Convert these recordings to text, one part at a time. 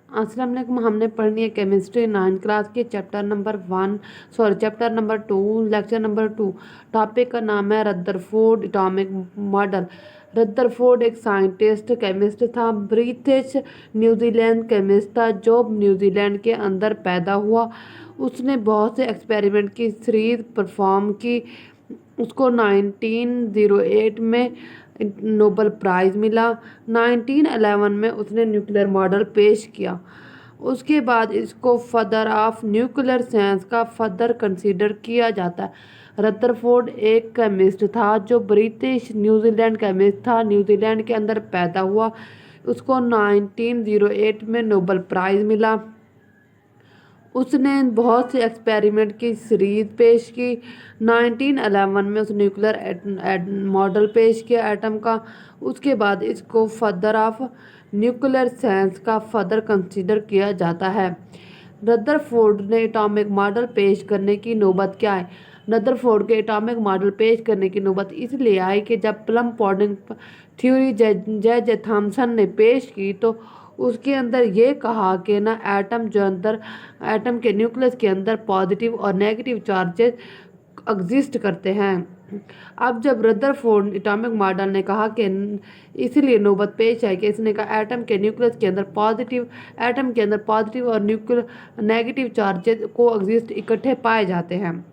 अस्सलाम वालेकुम। हमने पढ़नी है केमिस्ट्री 9 क्लास के chapter number 2, lecture number 2। Topic का नाम है रदरफोर्ड एटॉमिक मॉडल। रदरफोर्ड एक साइंटिस्ट केमिस्ट था, ब्रिटिश न्यूजीलैंड केमिस्ट था जो न्यूजीलैंड के अंदर पैदा हुआ। उसने बहुत से एक्सपेरिमेंट की सीरीज परफॉर्म की। उसको 1908 में नोबेल प्राइज़ मिला। 1911 में उसने न्यूक्लियर मॉडल पेश किया। उसके बाद इसको फादर ऑफ न्यूक्लियर साइंस का फादर कंसीडर किया जाता है। रदरफोर्ड एक केमिस्ट था जो ब्रिटिश न्यूजीलैंड केमिस्ट था, न्यूजीलैंड के अंदर पैदा हुआ। उसको 1908 में नोबेल प्राइज़ मिला। उसने बहुत से एक्सपेरिमेंट की सीरीज पेश की। 1911 में उसने न्यूक्लियर मॉडल पेश किया एटम का। उसके बाद इसको फादर ऑफ न्यूक्लियर साइंस का फादर कंसीडर किया जाता है। रदरफोर्ड ने एटॉमिक मॉडल पेश करने की नौबत क्या है? रदरफोर्ड के एटॉमिक मॉडल पेश करने की नौबत इसलिए आई कि जब plum pudding theory J Thomson ने पेश की तो उसके अंदर ये कहा कि ना एटम के न्यूक्लियस के अंदर पॉजिटिव और नेगेटिव चार्जेस एग्जिस्ट करते हैं। अब जब रदरफोर्ड एटॉमिक मॉडल ने कहा कि इसलिए नौबत पेश आई कि इसने कहा एटम के अंदर पॉजिटिव और नेगेटिव चार्जेस को एग्जिस्ट इकट्ठे पाए जाते हैं।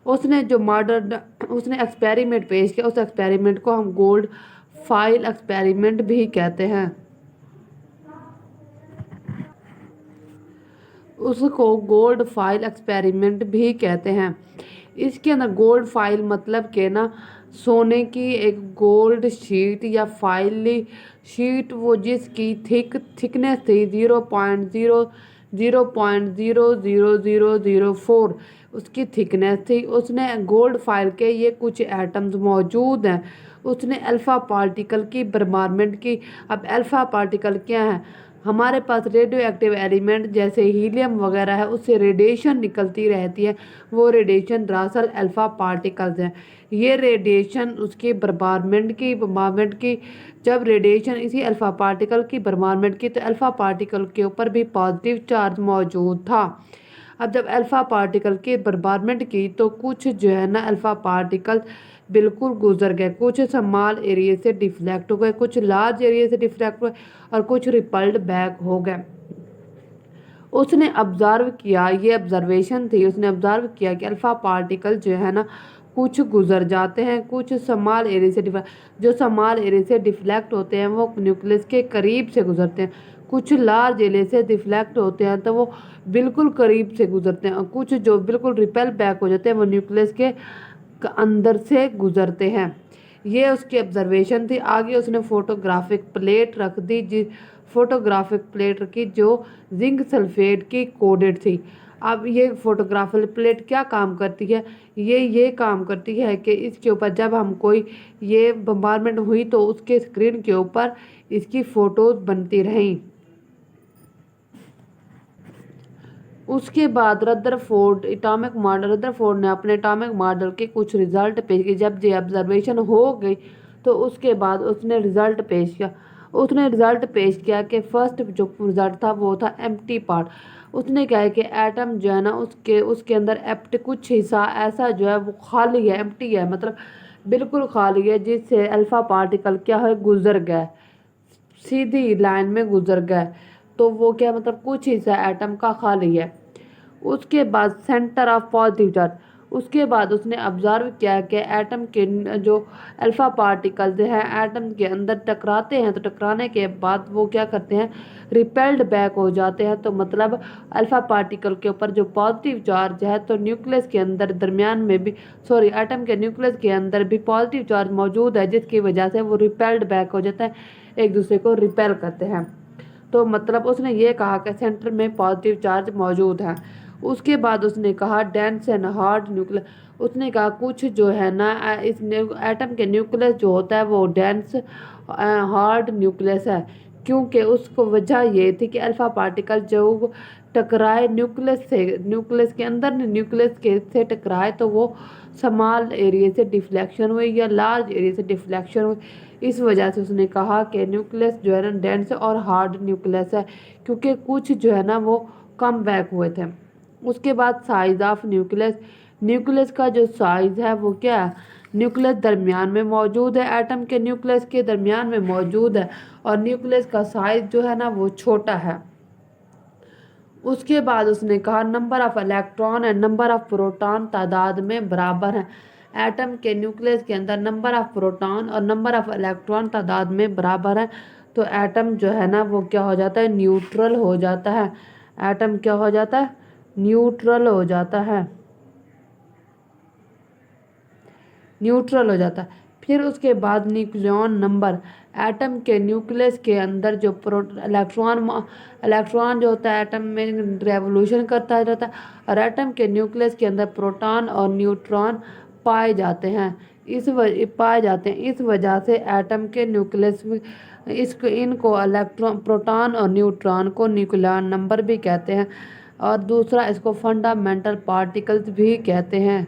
उसने एक्सपेरिमेंट पेश किया। उस एक्सपेरिमेंट को हम गोल्ड फाइल एक्सपेरिमेंट भी कहते हैं। उसको गोल्ड फाइल एक्सपेरिमेंट भी कहते हैं। इसके अंदर गोल्ड फाइल मतलब कि ना सोने की एक गोल्ड शीट या फाइल शीट, वो जिसकी थिकनेस थी 0.0000004 उसकी थिकनेस थी। उसने गोल्ड फाइल के ये कुछ एटम्स मौजूद हैं। उसने अल्फ़ा पार्टिकल की बर्बादमेंट की। अब अल्फ़ा पार्टिकल क्या है? हमारे पास रेडियो एक्टिव एलिमेंट जैसे हीलियम वगैरह है, उससे रेडिएशन निकलती रहती है। वो रेडिएशन दरअसल अल्फ़ा पार्टिकल्स हैं। ये रेडिएशन उसकी बर्बादमेंट की जब रेडिएशन इसी अल्फ़ा पार्टिकल की बर्बादमेंट की तो अल्फ़ा पार्टिकल के ऊपर भी पॉजिटिव चार्ज मौजूद था। अब जब अल्फ़ा पार्टिकल की बर्बादमेंट की तो कुछ जो है ना अल्फ़ा पार्टिकल बिल्कुल गुजर गए, कुछ स्मॉल एरिया से डिफ्लेक्ट हो गए, कुछ लार्ज एरिया से डिफ्लेक्ट हुए और कुछ रिपल्ड बैक हो गए। उसने ऑब्जर्व किया, ये ऑब्जर्वेशन थी, उसने ऑब्जर्व किया कि अल्फ़ा पार्टिकल जो है ना कुछ गुजर जाते हैं, कुछ स्मॉल एरिया से डिफ्लेक्ट होते हैं वो न्यूक्लियस के करीब से गुजरते हैं। कुछ लार्ज एरिया से डिफ्लेक्ट होते हैं तो वो बिल्कुल करीब से गुजरते हैं, और कुछ जो बिल्कुल रिपेल बैक हो जाते हैं वो न्यूक्लियस के अंदर से गुजरते हैं। ये उसकी ऑब्जर्वेशन थी। आगे उसने फोटोग्राफिक प्लेट रखी जो जिंक सल्फेट की कोडेड थी। अब ये फोटोग्राफिक प्लेट क्या काम करती है? ये काम करती है कि इसके ऊपर जब हम कोई ये बम्बारमेंट हुई तो उसके स्क्रीन के ऊपर इसकी फ़ोटोज़ बनती रहीं। उसके बाद रदरफोर्ड ने अपने एटॉमिक मॉडल के कुछ रिजल्ट पेश किए। जब ये ऑब्जर्वेशन हो गई तो उसके बाद उसने रिजल्ट पेश किया कि फर्स्ट जो रिजल्ट था वो था एम्प्टी पार्ट। उसने कहा है कि एटम जो है ना उसके अंदर कुछ हिस्सा ऐसा जो है वो खाली है, एम्प्टी है, मतलब बिल्कुल खाली है, जिससे अल्फ़ा पार्टिकल क्या है गुजर गया, सीधी लाइन में गुजर गए। तो वो क्या मतलब कुछ हिस्सा एटम का खाली है। उसके बाद सेंटर ऑफ पॉजिटिव चार्ज। उसके बाद उसने ऑब्जर्व किया कि एटम के जो अल्फ़ा पार्टिकल्स हैं एटम के अंदर टकराते हैं, तो टकराने के बाद वो क्या करते हैं, रिपेल्ड बैक हो जाते हैं। तो मतलब अल्फ़ा पार्टिकल के ऊपर जो पॉजिटिव चार्ज है तो न्यूक्लियस के अंदर एटम के न्यूक्लियस के अंदर भी पॉजिटिव चार्ज मौजूद है, जिसकी वजह से वो रिपेल्ड बैक हो जाता है, एक दूसरे को रिपेल करते हैं। तो मतलब उसने ये कहा कि सेंटर में पॉजिटिव चार्ज मौजूद है। उसके बाद उसने कहा डेंस एंड हार्ड न्यूक्लियस। उसने कहा कुछ जो है ना इस एटम के न्यूक्लियस जो होता है वो डेंस हार्ड न्यूक्लियस है, क्योंकि उसको वजह ये थी कि अल्फा पार्टिकल जो टकराए न्यूक्लियस के अंदर न्यूक्लियस के से टकराए तो वो स्मॉल एरिया से डिफ्लेक्शन हुई या लार्ज एरिया से डिफ्लेक्शन हुई। इस वजह से उसने कहा कि न्यूक्लियस जो है ना डेंस और हार्ड न्यूक्लियस है, क्योंकि कुछ जो है ना वो कम बैक हुए थे। उसके बाद साइज ऑफ न्यूक्लियस का जो साइज है वो क्या है, न्यूक्लियस दरमियान में मौजूद है, एटम के न्यूक्लियस के दरमियान में मौजूद है और न्यूक्लियस का साइज जो है ना वो छोटा है। उसके बाद उसने कहा number of electron and number of proton तादाद में बराबर हैं। एटम के न्यूक्लियस के अंदर नंबर ऑफ प्रोटॉन और नंबर ऑफ इलेक्ट्रॉन तादाद में बराबर है, तो एटम जो है ना वो क्या हो जाता है, न्यूट्रल हो जाता है। एटम क्या हो जाता है, न्यूट्रल हो जाता है, न्यूट्रल हो जाता है। फिर उसके बाद न्यूक्लियन नंबर, एटम के न्यूक्लियस के अंदर जो इलेक्ट्रॉन जो होता है एटम में रेवोल्यूशन करता रहता है और एटम के न्यूक्लियस के अंदर प्रोटॉन और न्यूट्रॉन पाए जाते हैं। इस वजह से एटम के न्यूक्लियस में इनको प्रोटॉन और न्यूट्रॉन को न्यूक्लियन नंबर भी कहते हैं और दूसरा इसको फंडामेंटल पार्टिकल्स भी कहते हैं।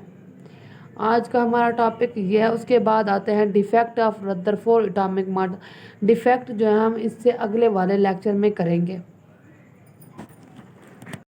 आज का हमारा टॉपिक ये है। उसके बाद आते हैं defect of Rutherford atomic model. Defect जो है हम इससे अगले वाले लेक्चर में करेंगे।